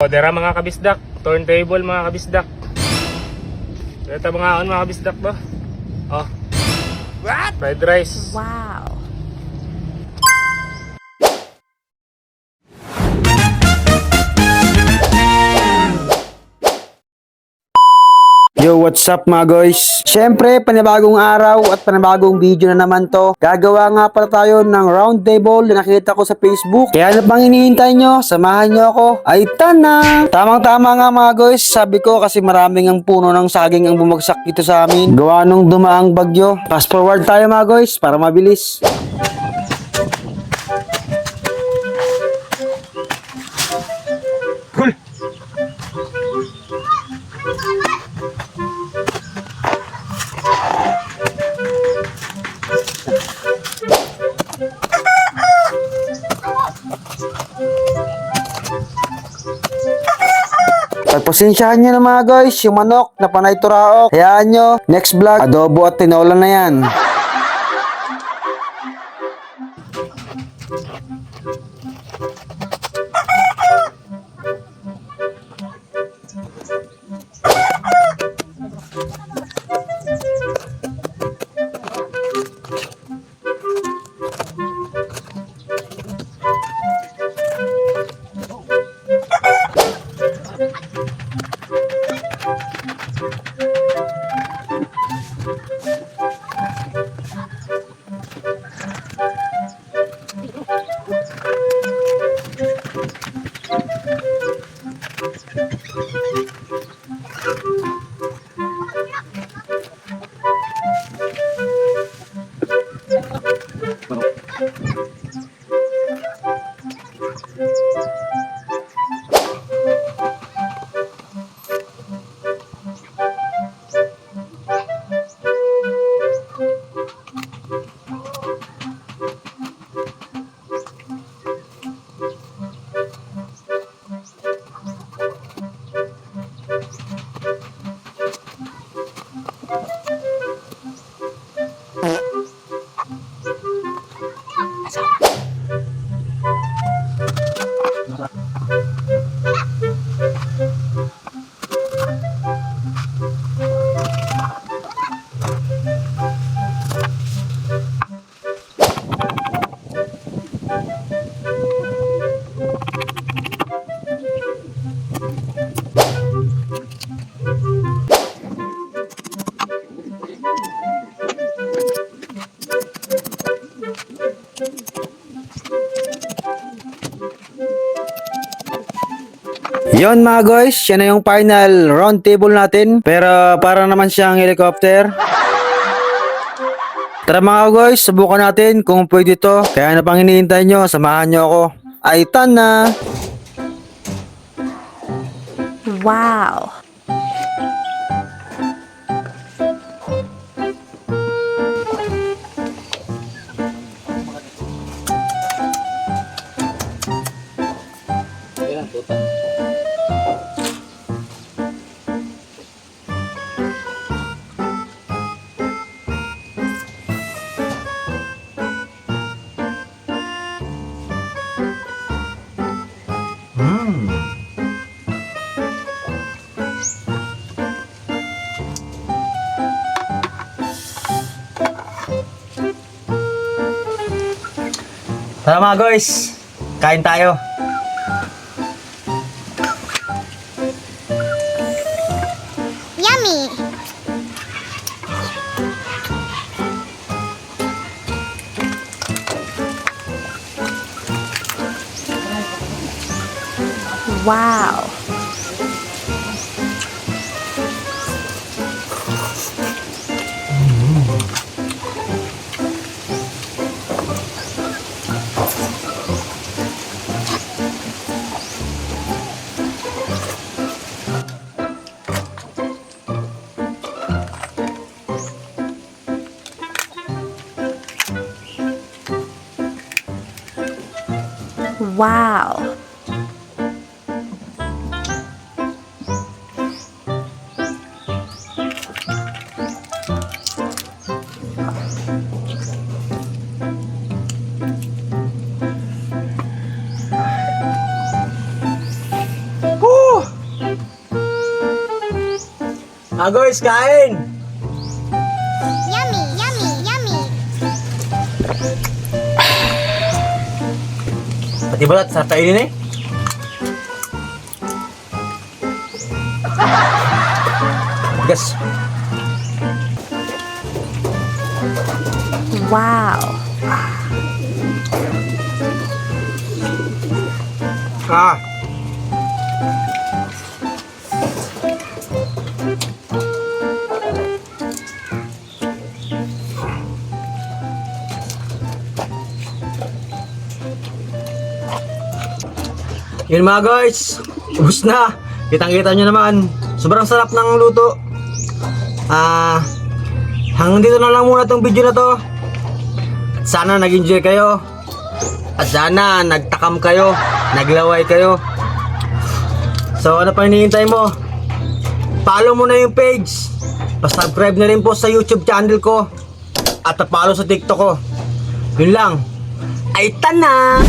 O, dera mga kabisdak, turntable mga kabisdak. Ito mga mga kabisdak to. Oh. What? Fried rice. Wow. Yo, what's up mga guys? Siyempre, panibagong araw at panibagong video na naman to. Gagawa nga pala tayo ng round table na nakita ko sa Facebook. Kaya ano pang hinihintay nyo? Samahan nyo ako. Ay, tana! Tamang-tama nga mga guys. Sabi ko kasi maraming ang puno ng saging ang bumagsak dito sa amin. Gawa nung dumaang bagyo. Fast forward tayo mga guys para mabilis. Cool. Pagpasensyahan nyo na mga guys, yung manok na panay turaok. Hayaan nyo, next vlog, adobo at tinola na yan. Yon mga guys, yan na yung final round table natin. Pero para naman siyang helicopter. Tara mga guys, subukan natin kung pwede to. Kaya ano pang hinihintay nyo, samahan nyo ako. Ay tana! Wow. Tara mga guys, kain tayo. Yummy. Wow. Wow. Guys, kain! Yummy, yummy, yummy. Pati balat, sarap kainin eh. Gas. Wow. Ah. Yun mga guys, ubus na. Kitang-kita nyo naman. Sobrang sarap ng luto. Hanggang dito na lang muna tong video na to. At sana nag-enjoy kayo. At sana nagtakam kayo, naglaway kayo. So ano pa hinihintay mo? Follow mo na yung page. Pa-subscribe na rin po sa YouTube channel ko. At pa-follow sa TikTok ko. Yun lang. Ay, tana!